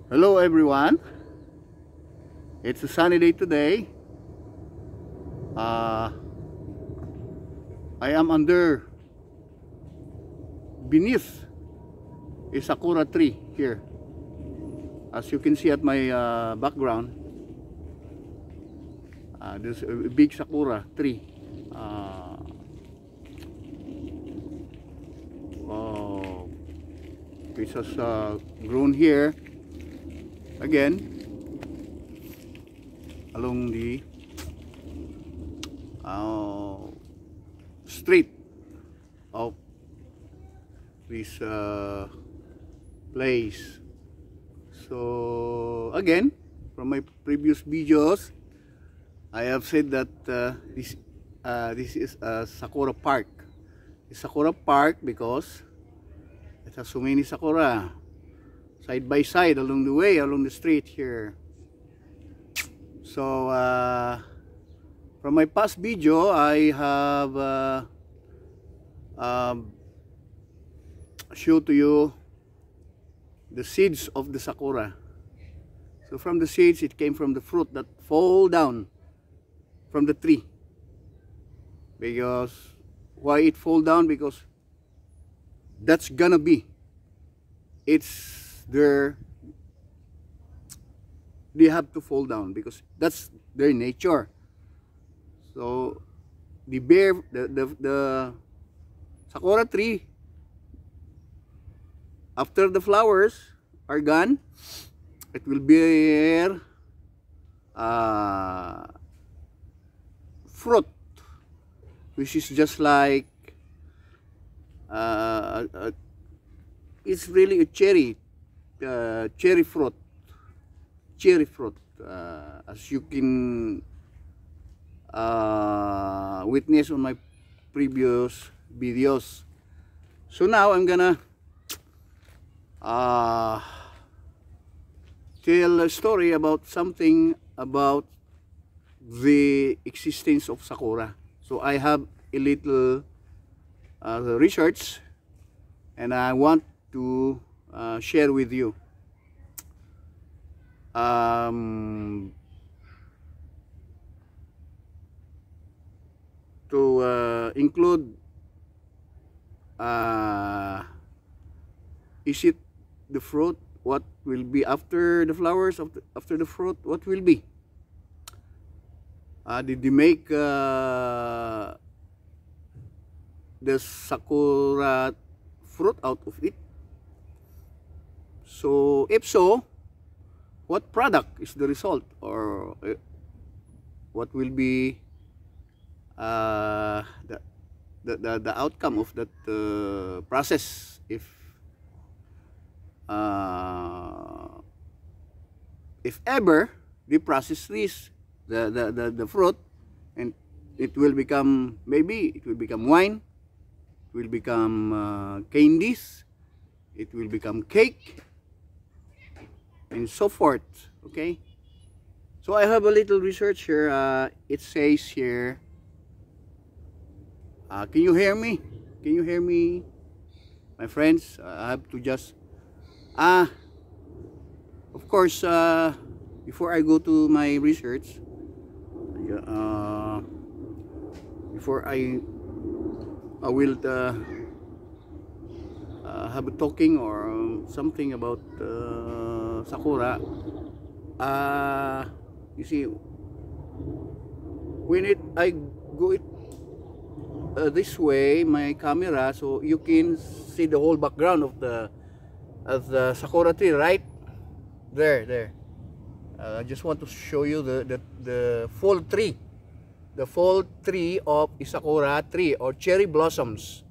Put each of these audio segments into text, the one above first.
Hello everyone, it's a sunny day today. uh, I am beneath a sakura tree here. As you can see at my background, there's a big sakura tree. Oh, it has grown here again along the street of this place. So again, from my previous videos, I have said that this is a Sakura Park. It's Sakura Park because it has so many sakura side by side along the way, along the street here. So from my past video, I have showed to you the seeds of the sakura. So from the seeds, it came from the fruit that fall down from the tree. Because why it fall down? Because that's gonna be, it's their, they have to fall down because that's their nature. So the sakura tree, after the flowers are gone, it will bear fruit, which is just like it's really a cherry fruit. As you can witness on my previous videos. So now I'm gonna tell a story about something about the existence of sakura. So I have a little research, and I want to share with you. To include, is it the fruit? What will be after the flowers? After the fruit, what will be? Did they make the sakura fruit out of it? So if so, what product is the result, or what will be the outcome of that process if ever they process this, the fruit, and it will become, maybe it will become wine, it will become candies, it will become cake, and so forth. Okay, so I have a little research here. It says here, can you hear me? Can you hear me, my friends? I have to just of course, before I go to my research, before I will have a talking or something about sakura. You see, when I go this way, my camera, so you can see the whole background of the sakura tree, right there. I just want to show you the full tree, of a sakura tree, or cherry blossoms.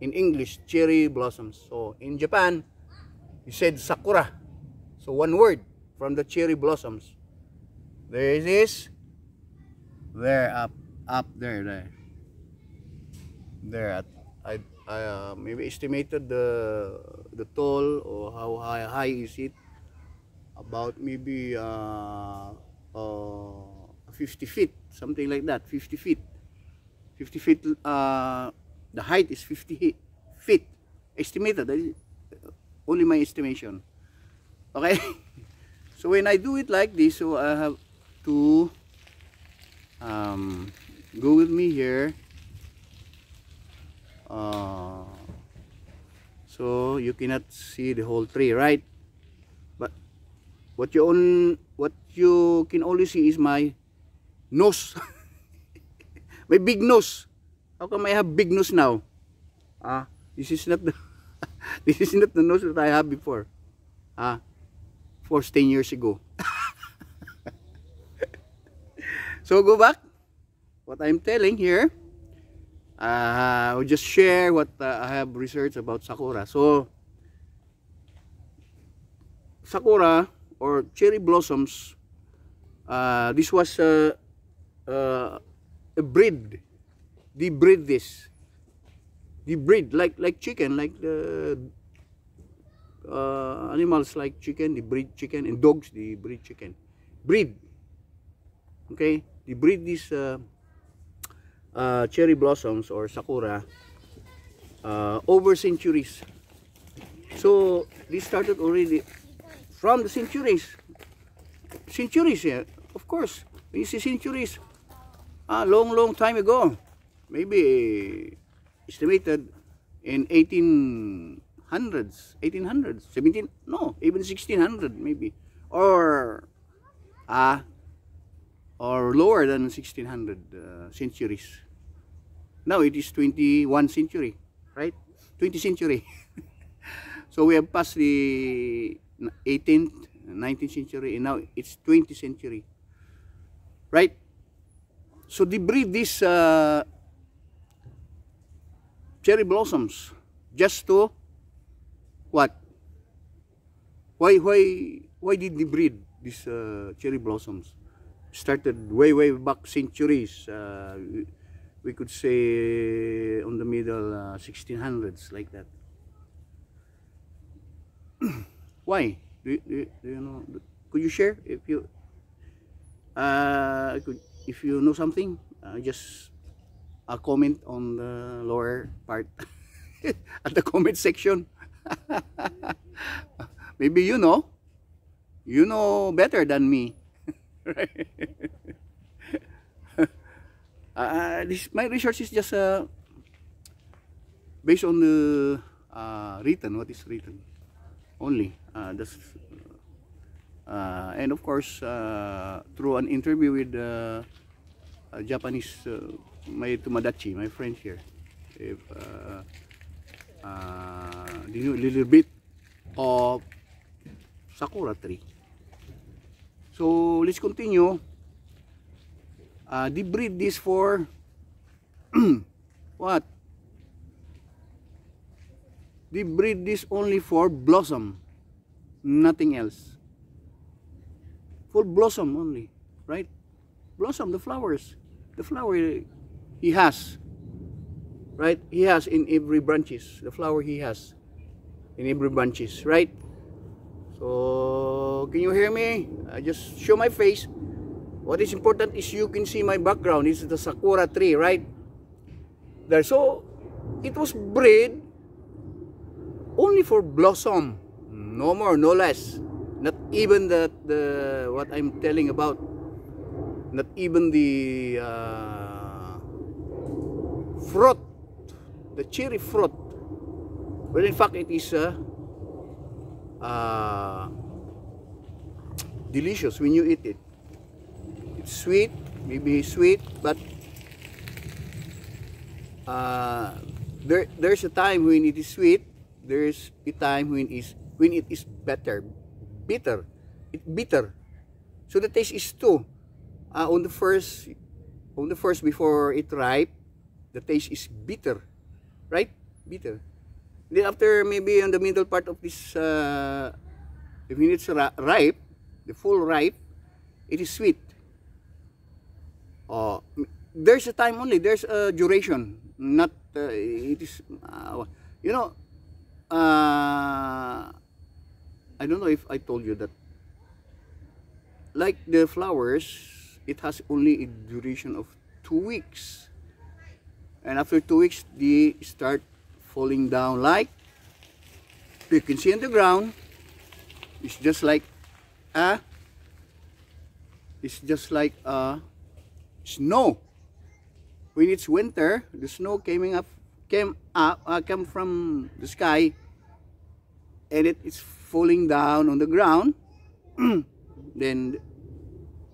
In English, cherry blossoms. So in Japan, you said sakura. So one word from the cherry blossoms. There it is. There, up there. I maybe estimated the tall, or how high is it? About maybe 50 feet, something like that. 50 feet. 50 feet. The height is 50 feet. Estimated. Only my estimation. Okay. So when I do it like this, so I have to go with me here. So you cannot see the whole tree, right? But what you can only see is my nose. My big nose. How come I have big nose now? This is not the this is not the nose that I have before. 10 years ago. So go back. What I'm telling here, I'll just share what I have researched about Sakura. So Sakura or cherry blossoms, this was a breed. They breed this. They breed like chicken, like the animals like chicken. They breed chicken, and dogs they breed chicken. Breed. Okay, they breed these cherry blossoms or Sakura over centuries. So this started already from the centuries. Centuries, yeah, of course. When you see centuries, long time ago, maybe estimated in 1800s, 17, no, even 1600 maybe, or lower than 1600 centuries. Now it is 21 century, right? 20th century. So we have passed the 18th, 19th century, and now it's 20th century, right? So they breed these cherry blossoms just to what? Why did they breed these cherry blossoms? Started way back centuries. We could say on the middle 1600s, like that. Why? Do you know? Could you share if you if you know something? Just a comment on the lower part at the comment section. Maybe you know better than me. My research is just based on the written, what is written only. And of course, through an interview with a Japanese, my Tomadachi, my friend here, if they knew a little bit of Sakura tree. So let's continue. They breed this for what? They breed this only for blossom, nothing else. For blossom only, right? Blossom, the flowers. The flower he has, right? He has in every branches. The flower he has in every branches, right? So can you hear me? I just show my face. What is important is you can see my background. This is the Sakura tree, right? There. So it was bred only for blossom, no more, no less. Not even the what I'm telling about. Not even the fruit, the cherry fruit. Well, in fact, it is delicious when you eat it. It's sweet, maybe sweet, but there's a time when it is sweet. There's a time when it is bitter. It's bitter. So the taste is two. On the first before it ripe, the taste is bitter, right? Bitter. Then after maybe on the middle part of this, when it's ripe, the full ripe, it is sweet. There's a time only. There's a duration. Not it is. You know. I don't know if I told you that. Like the flowers, it has only a duration of 2 weeks, and after 2 weeks, they start falling down. Like you can see on the ground, it's just like a It's just like snow. When it's winter, the snow came from the sky, and it's falling down on the ground. Then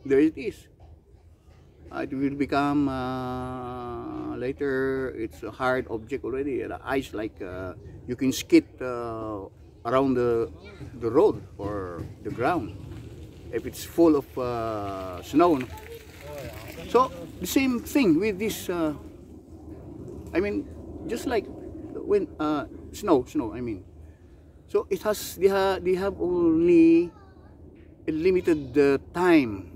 there it is. It will become later. It's a hard object already. The ice, like you can skid around the road or the ground if it's full of snow. So the same thing with this. I mean, just like when snow. I mean, so it has they have only a limited time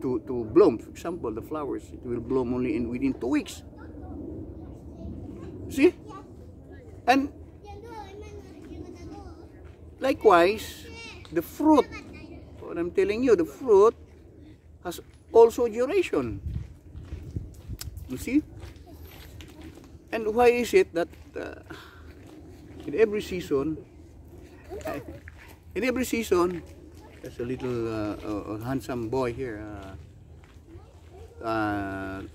to bloom. For example, the flowers, it will bloom only within 2 weeks. See, and likewise, the fruit. What I'm telling you, the fruit has also duration. You see? And why is it that in every season, there's a little handsome boy here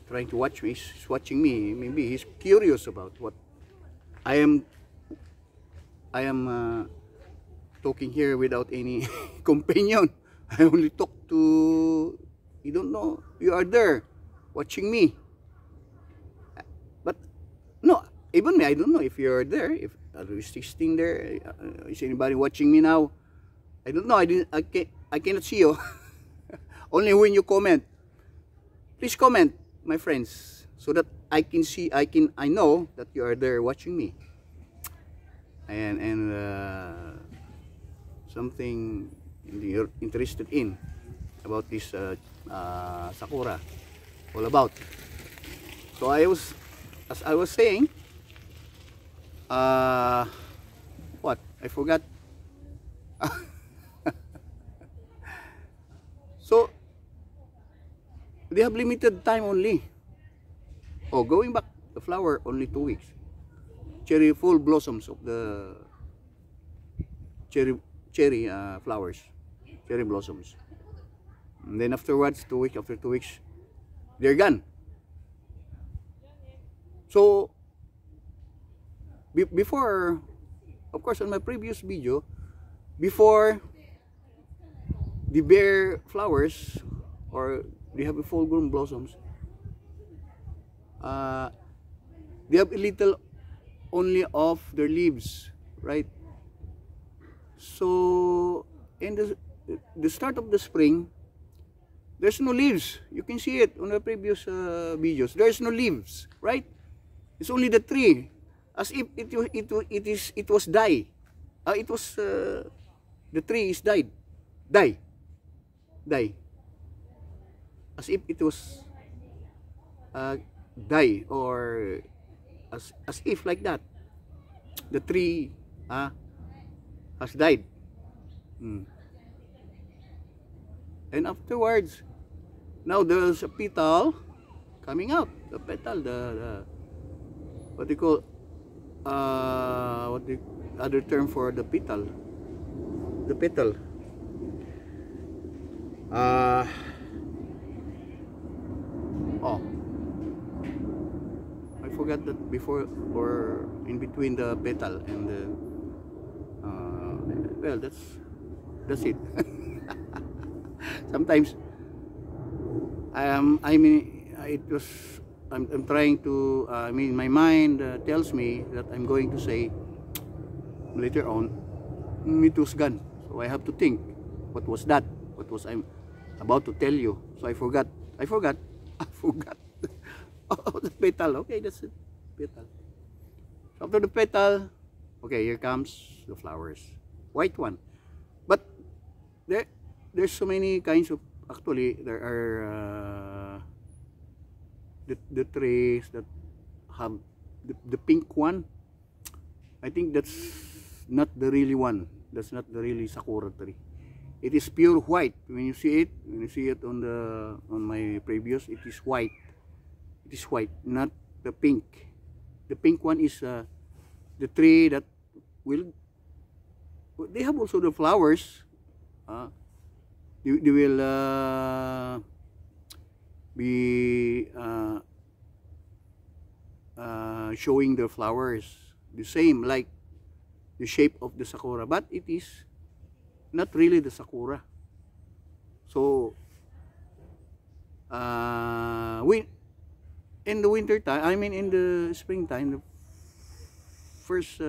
trying to watch me. He's watching me. Maybe he's curious about what I am talking here without any companion. I only talk to, you don't know, you are there watching me. But no, even me, I don't know if you're there, if are you sitting there, is anybody watching me now? I don't know, I cannot see you. Only when you comment. Please comment, my friends, so that I can see, I know that you are there watching me. And something you're interested in about this Sakura, all about. So as I was saying, what? I forgot. So they have limited time only. Oh, going back, the flower only 2 weeks. Cherry full blossoms of the cherry flowers, cherry blossoms. And then afterwards, 2 weeks, after 2 weeks, they're gone. So before, of course, on my previous video, before the bare flowers or they have a full grown blossoms, they have a little only of their leaves, right? So in the start of the spring, there's no leaves. You can see it on the previous videos. There's no leaves, right? It's only the tree, as if it was die. The tree is die, as if it was die, or as if like that the tree has died. And afterwards, now there's a petal coming out. The petal, the what they call what the other term for the petal, the petal. Oh, I forgot that before or in between the petal and the well, that's it. Sometimes I mean it was I'm trying to I mean my mind tells me that I'm going to say later on it was gone, so I have to think what was that, what was I'm about to tell you. So I forgot oh, the petal. Okay, that's it, petal. So after the petal, okay, here comes the flowers, white one. But there's so many kinds of, actually there are the trees that have the pink one. I think that's not the really one. That's not the really Sakura tree. It is pure white. When you see it on my previews, it is white. It is white, not the pink. The pink one is the tree that will. They have also the flowers. they will be showing the flowers the same like the shape of the sakura, but it is not really the sakura. So we in the winter time, I mean in the springtime, the first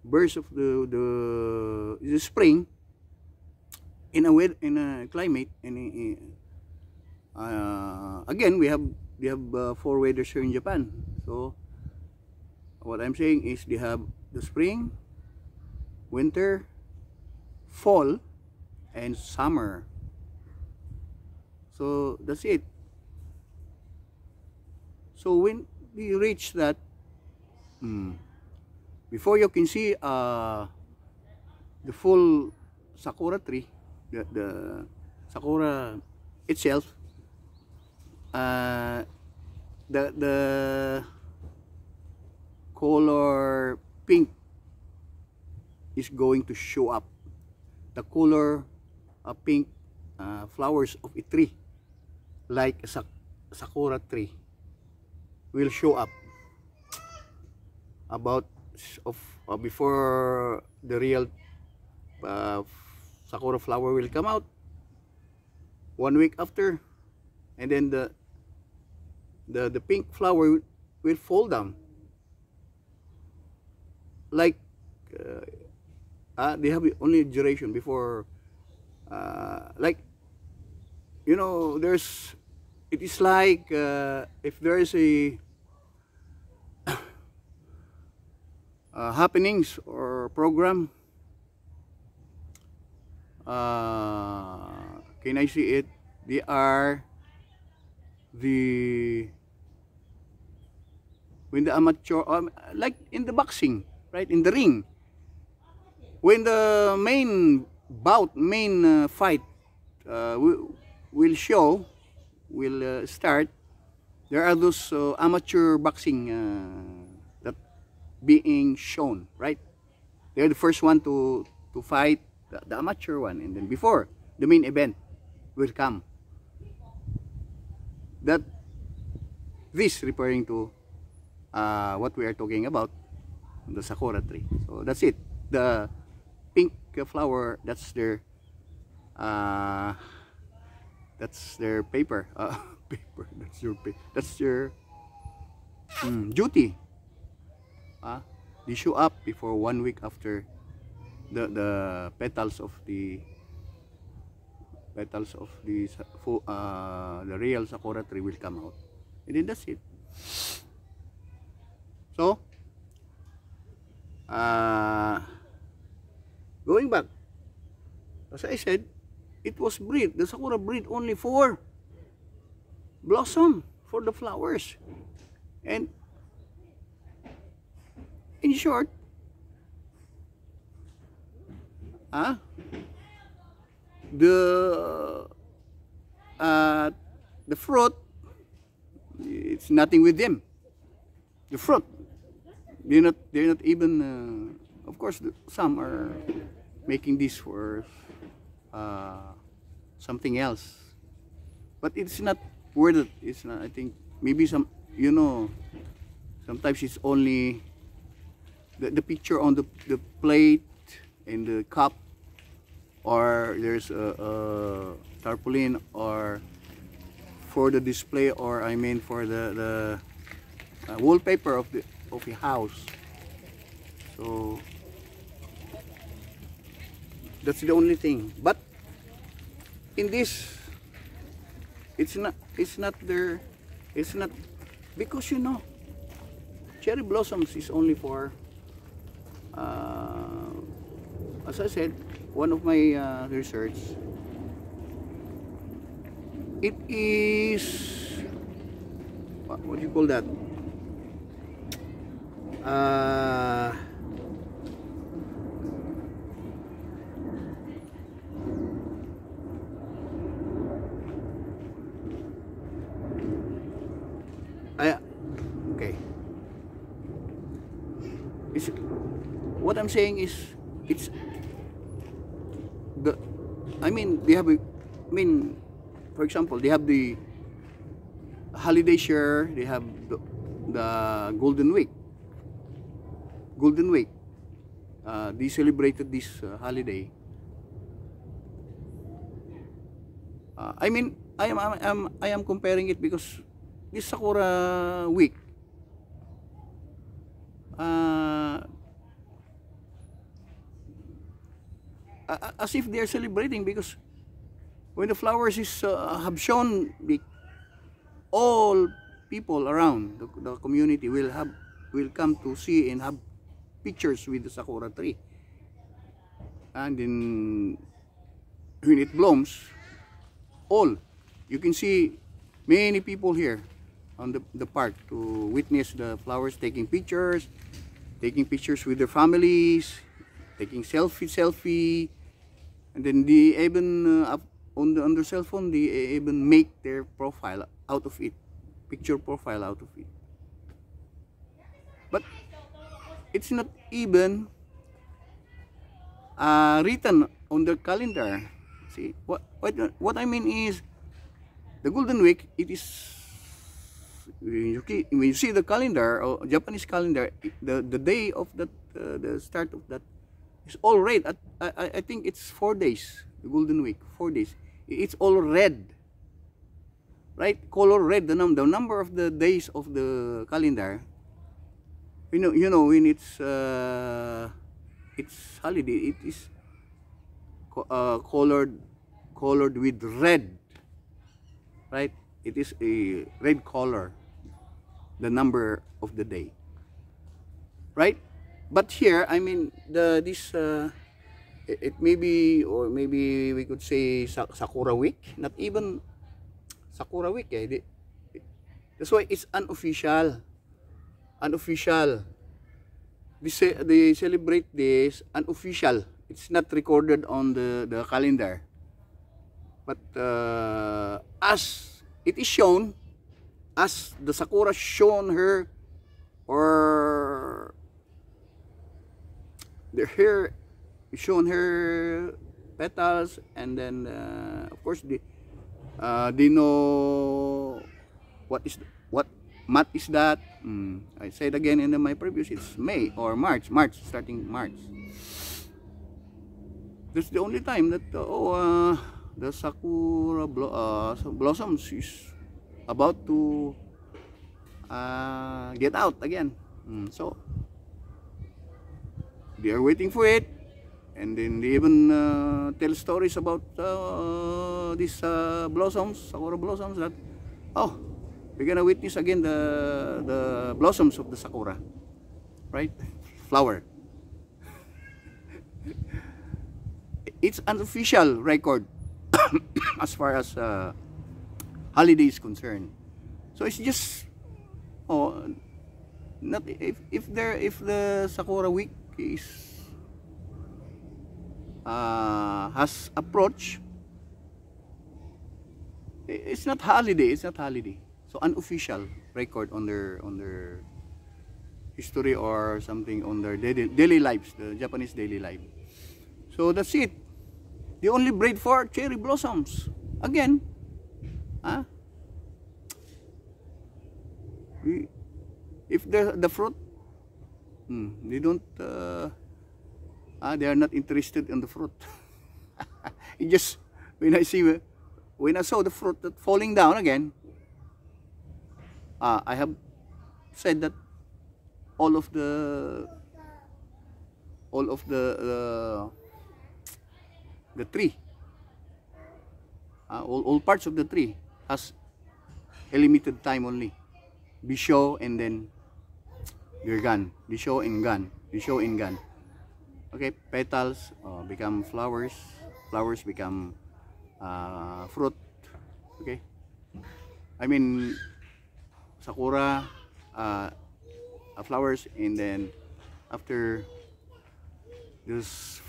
burst of the spring, in a climate, again we have 4 weathers here in Japan. So what I'm saying is they have the spring, winter, fall, and summer. So that's it. So when we reach that, before you can see the full sakura tree, the sakura itself, the color pink is going to show up. The color pink flowers of a tree, like a sakura tree, will show up about before the real sakura flower will come out. 1 week after, and then the pink flower will fall down, like they have only duration before, like, you know, it is like if there is a happenings or program, can I see it? They are when the amateur, like in the boxing, right, in the ring, when the main fight will start, there are those amateur boxing that being shown, right? They're the first one to fight the amateur one, and then before the main event will come. That this referring to what we are talking about, the sakura tree. So that's it. The pink flower, that's their paper. Paper. That's their duty. They show up before 1 week after the petals of the real sakura tree will come out, and then that's it. So going back, as I said, it was breed. The sakura breed only for blossom, for the flowers, and in short, the fruit, it's nothing with them. The fruit, they're not even of course some are making this for something else, but it's not worth it. It's not, I think maybe some, you know, sometimes it's only the picture on the plate and the cup, or there's a tarpaulin, or for the display, or I mean for the wallpaper of a house. So that's the only thing. But in this, it's not there. It's not, because you know, cherry blossoms is only for as I said, one of my research, it is, what do you call that? Okay. What I'm saying is, it's I mean, they have, I mean, for example, they have the holiday share, they have the Golden Week. Golden Week. They celebrated this holiday. I mean, I am comparing it because this Sakura week, as if they are celebrating, because when the flowers is have shown, all people around the community will come to see and have pictures with the Sakura tree. And then when it blooms, you can see many people here on the park to witness the flowers, taking pictures with their families, taking selfie, and then they even on their cell phone, they even make their profile out of it, picture profile out of it. But it's not even written on the calendar. See, what I mean is, the Golden Week, it is, when you see the calendar, or Japanese calendar, the day of that, the start of that is all red. I think it's 4 days, the Golden Week, 4 days. It's all red, right? Color red, the number of the days of the calendar. You know when it's holiday, it is colored with red, right? It is a red color, the number of the day, right? But here, I mean, it may be, or maybe we could say Sakura week, not even Sakura week. That's why it's unofficial. They celebrate this unofficial. It's not recorded on the calendar. But as it is shown, as the Sakura shown her, or the hair shown her petals, and then of course they know what month is that. I said again in my previous, it's May or March, starting March. That's the only time that the Sakura blossoms is about to get out again. So they are waiting for it, and then they even tell stories about these blossoms, Sakura blossoms, that we're gonna witness again the blossoms of the Sakura, right? Flower. It's an official record as far as holiday is concerned. So it's just not if the Sakura week is has approached, it's not holiday. So unofficial record on their history or something, on their daily lives, the Japanese daily life. So that's it. They only breed for cherry blossoms again. If the fruit, they don't. They are not interested in the fruit. It just, when I saw the fruit that falling down again, I have said that all of the tree, all parts of the tree has a limited time only. Bisho, and then they're gone. Bisho and gone. Okay, petals become flowers. Flowers become fruit. Okay, I mean Sakura flowers, and then after this,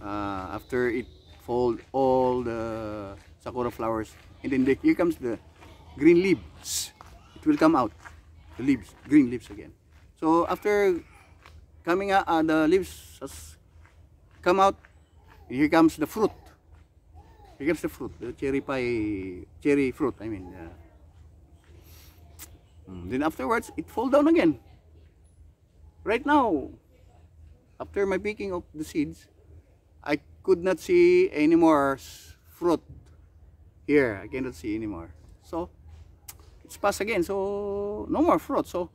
after it fold all the Sakura flowers, and then here comes the green leaves. It will come out, the leaves, green leaves again. So after coming out, the leaves has come out, here comes the fruit. becomes the fruit, the cherry pie, cherry fruit, I mean. Then afterwards, it fall down again. Right now, after my picking of the seeds, I could not see any more fruit here. I cannot see anymore. So, it's passed again. So, no more fruit. So,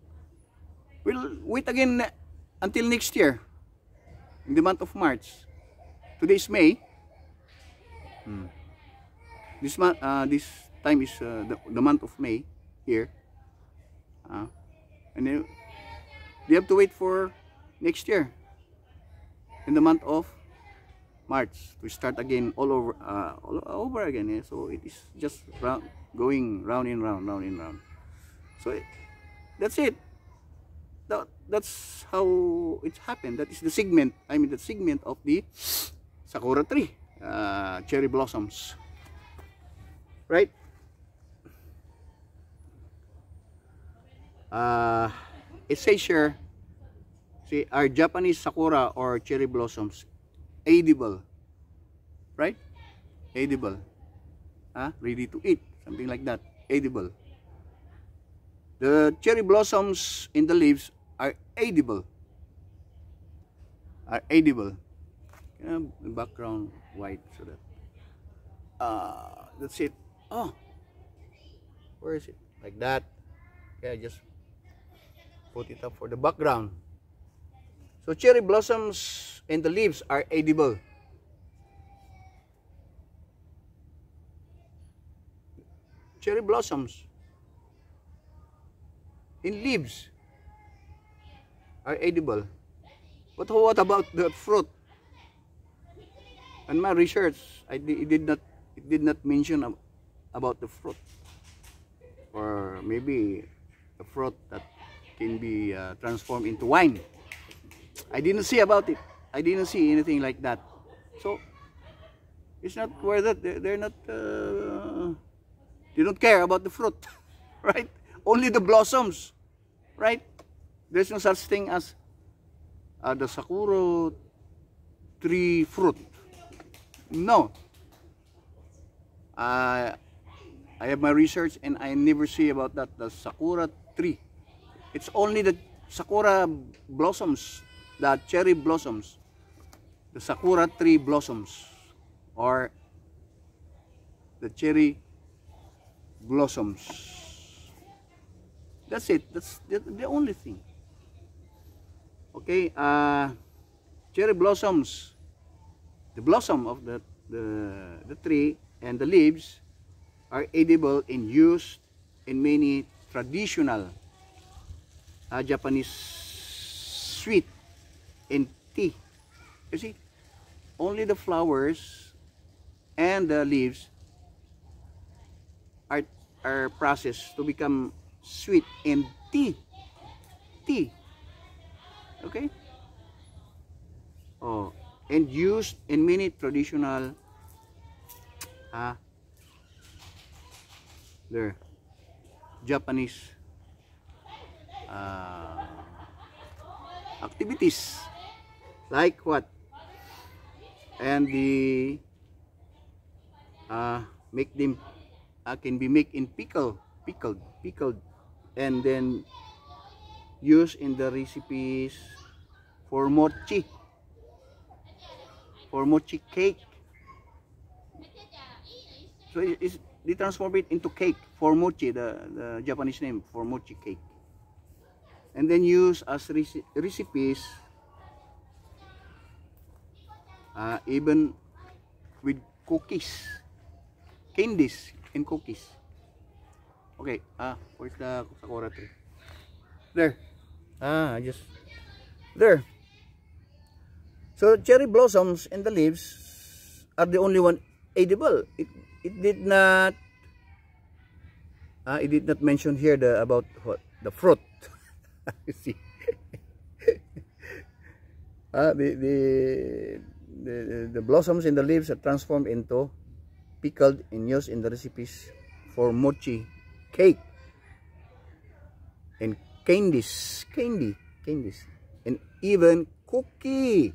we'll wait again until next year, in the month of March. Today is May. This month, this time is the month of May here. And then we have to wait for next year, in the month of March, to start again all over again. Yeah? So it is just going round and round, round and round. So that's it. That's how it happened. That is the segment. I mean, the segment of the Sakura tree, cherry blossoms, right? It says here, see, are Japanese Sakura or cherry blossoms edible, right? Edible, ready to eat, something like that. Edible. The cherry blossoms in the leaves are edible. Are edible. The background white, so that that's it. Oh, where is it? Like that. Okay, just put it up for the background. So cherry blossoms and the leaves are edible. Cherry blossoms in leaves are edible. But what about the fruit? In my research, it did not mention about the fruit, or maybe a fruit that can be transformed into wine. I didn't see about it. I didn't see anything like that. So it's not worth it. They're not. They don't care about the fruit, right? Only the blossoms, right? There's no such thing as the Sakura tree fruit. No. I have my research and I never see about that, the Sakura tree. It's only the Sakura blossoms, the cherry blossoms, the Sakura tree blossoms, or the cherry blossoms. That's it. That's the only thing. Okay, cherry blossoms, the blossom of the tree and the leaves are edible and used in many traditional Japanese sweet and tea. You see, only the flowers and the leaves are processed to become sweet and tea. Okay. Oh, and used in many traditional Japanese activities, like what? And the make them can be made in pickled, and then used in the recipes for mochi cake. So they transform it into cake for mochi, the Japanese name for mochi cake, and then use as recipes even with cookies, candies and cookies. Okay, where's the Sakura tree? There. Just there. So cherry blossoms and the leaves are the only one edible. It did not mention here about what the fruit. You see. The blossoms and the leaves are transformed into pickled and used in the recipes for mochi cake and candies, and even cookies.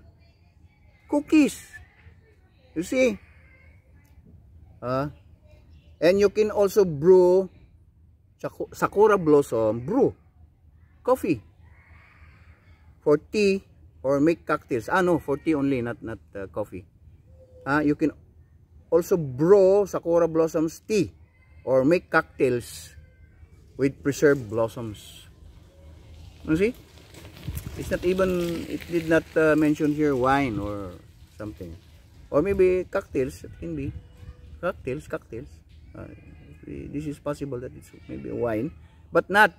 You see, And you can also brew Sakura blossom brew coffee for tea or make cocktails. No, for tea only, not coffee. You can also brew Sakura blossoms tea or make cocktails with preserved blossoms. You see? It's not even, it did not mention here wine or something. Or maybe cocktails, it can be. Cocktails. This is possible that it's maybe a wine. But not,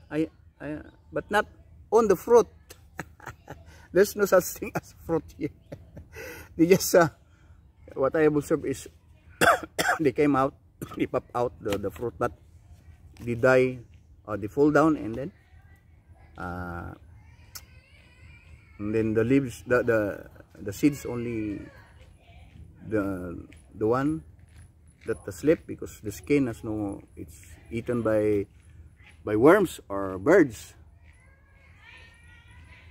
but not on the fruit. There's no such thing as fruit here. They just, what I have observed is, they came out, they pop out the fruit, but they die, or they fall down, and then the leaves, the seeds only, the one that slip, because the skin has no, it's eaten by worms or birds.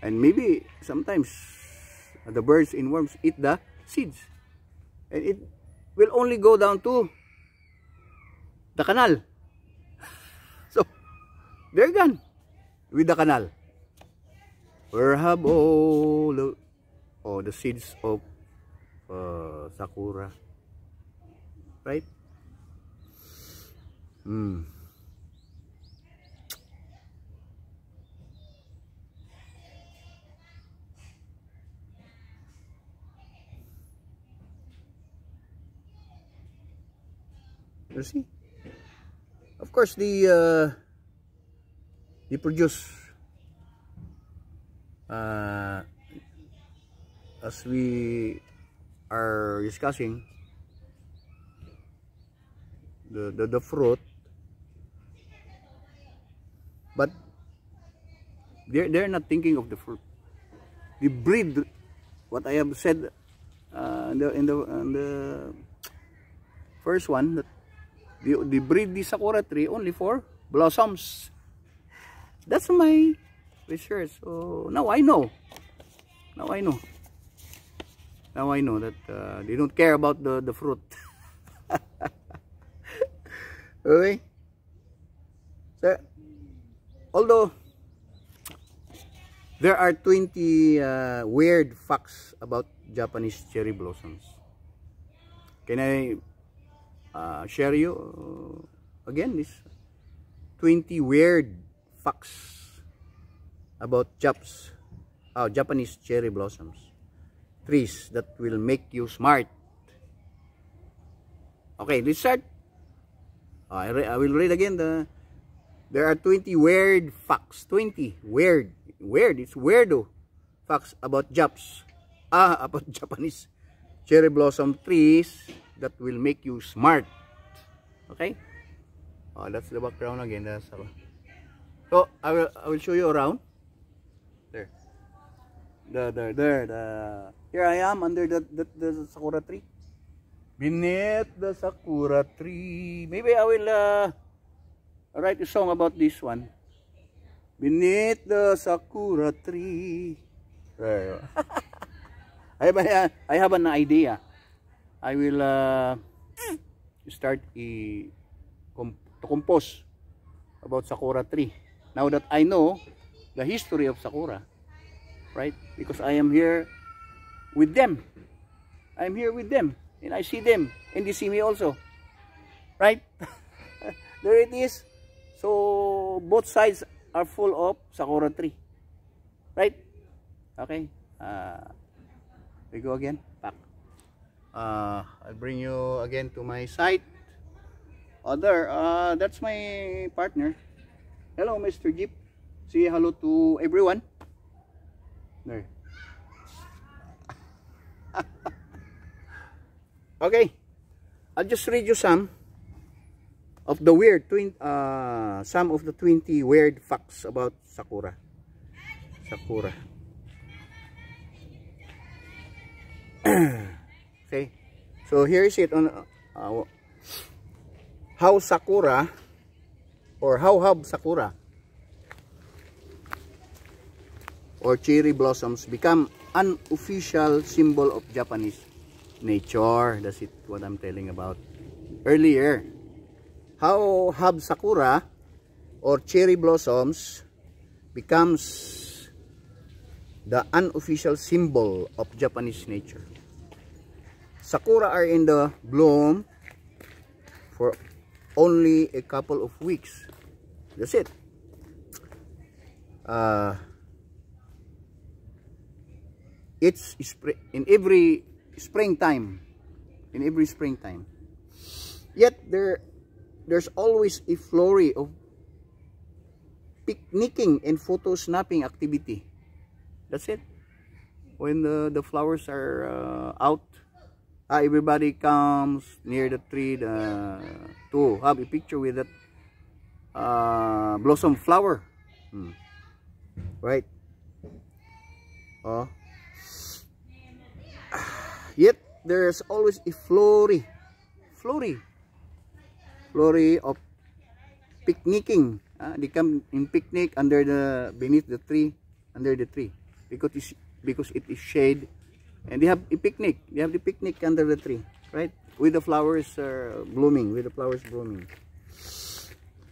And maybe sometimes the birds and worms eat the seeds, and it will only go down to the canal. So they're gone with the canal. Where have all the seeds of Sakura, right? You see, of course, they produce, as we are discussing, the fruit, but they're not thinking of the fruit. They breed, what I have said in the first one, that they breed the Sakura tree only for blossoms. That's my research. So now I know. Now I know that they don't care about the fruit. Okay. So, although there are 20 weird facts about Japanese cherry blossoms, can I share you again this 20 weird facts about Japanese cherry blossoms, trees that will make you smart. Okay, let's start. I will read again. There are 20 weird facts. 20 weird. It's weirdo facts about about Japanese cherry blossom trees that will make you smart. Okay. That's the background again. So I will show you around. There. Here I am under the Sakura tree. Beneath the Sakura tree. Maybe I will write a song about this one. Beneath the Sakura tree. I have an idea. I will start to compose about Sakura tree. Now that I know the history of Sakura, right? Because I am here with them. I am here with them. And I see them, and they see me also, right? There it is. So both sides are full of Sakura tree, right? Okay. We go again. Back. I'll bring you again to my site. There. That's my partner. Hello, Mr. Jeep. Say hello to everyone. There. Okay, I'll just read you some of the weird, some of the 20 weird facts about Sakura. Okay, so here is it on how Sakura, or how have Sakura or cherry blossoms become an official symbol of Japanese nature. That's it, what I'm telling about. earlier. How have sakura or cherry blossoms becomes the unofficial symbol of Japanese nature. Sakura are in the bloom for only a couple of weeks. That's it. It's in every springtime. Yet there's always a flurry of picnicking and photo snapping activity. That's it. When the flowers are out, everybody comes near the tree to have a picture with that blossom flower. Right? Yet there's always a flurry of picnicking. They come in picnic beneath the tree, under the tree, because it is shade, and they have a picnic. They have the picnic under the tree, right? With the flowers blooming,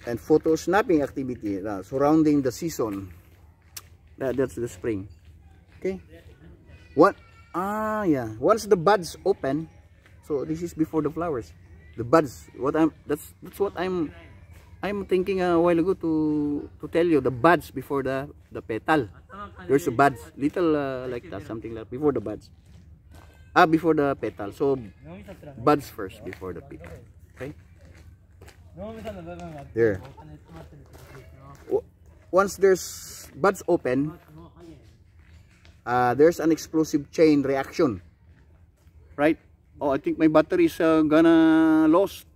and photo snapping activity surrounding the season. That's the spring. Okay. Yeah. Once the buds open, so this is before the flowers. The buds. That's what I'm thinking a while ago to tell you, the buds before the petal. There's a buds, little like that, something like before the buds. Before the petal. So buds first before the petal. Okay. There. Once there's buds open, there's an explosive chain reaction, right? Oh, I think my battery is gonna lost.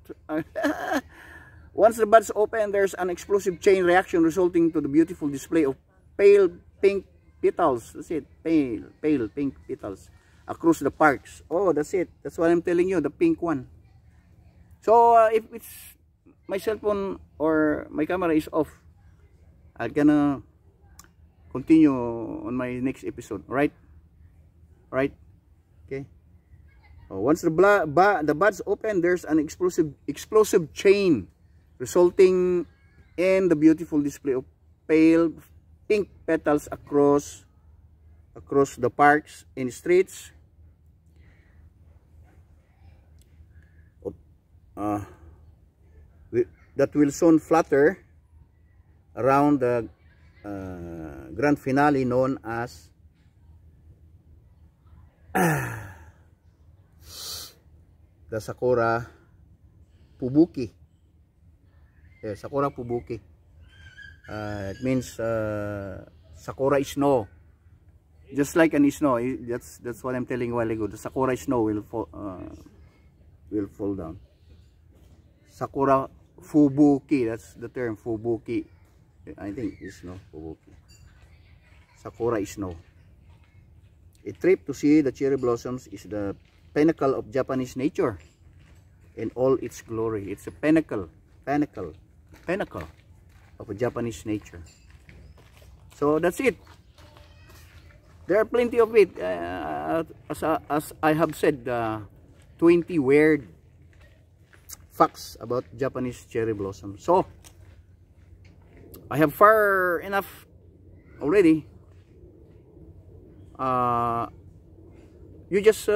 Once the buds open, there's an explosive chain reaction resulting to the beautiful display of pale pink petals. That's it, pale pink petals across the parks. Oh, that's it. That's what I'm telling you, the pink one. So if it's my cell phone or my camera is off, I'm gonna continue on my next episode. Right? Okay. Once the buds open, there's an explosive chain resulting in the beautiful display of pale pink petals across the parks and streets. That will soon flutter around the grand finale known as the Sakura Fubuki. Yeah, Sakura Fubuki. It means Sakura snow. Just like an snow. That's what I'm telling you a while ago. The Sakura snow will fall down. Sakura Fubuki. That's the term, Fubuki. I think it's snow. Fubuki. Sakura snow. A trip to see the cherry blossoms is the pinnacle of Japanese nature in all its glory. It's a pinnacle of a Japanese nature. So that's it. There are plenty of it. As I have said, 20 weird facts about Japanese cherry blossom. So I have far enough already. You just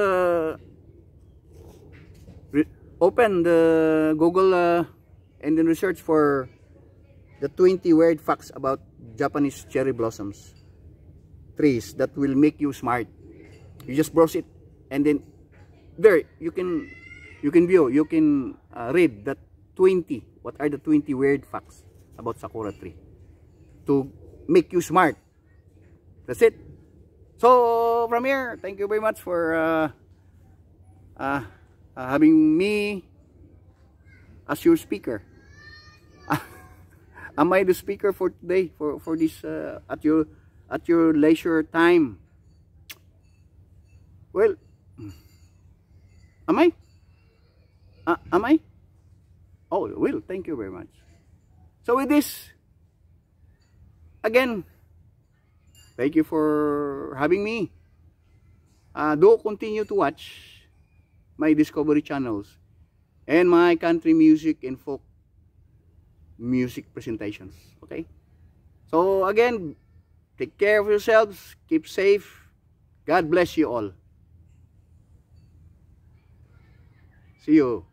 open the Google and then research for the 20 weird facts about Japanese cherry blossoms trees that will make you smart. You just browse it, and then there you can read that 20. What are the 20 weird facts about Sakura tree to make you smart? That's it. So from here, thank you very much for having me as your speaker. Am I the speaker for today, for this at your leisure time? Well, am I? Am I? Oh, well, thank you very much. So with this, again, thank you for having me. Do continue to watch my Discovery channels. and my country music and folk music presentations. Okay? So again, take care of yourselves, keep safe. God bless you all. See you.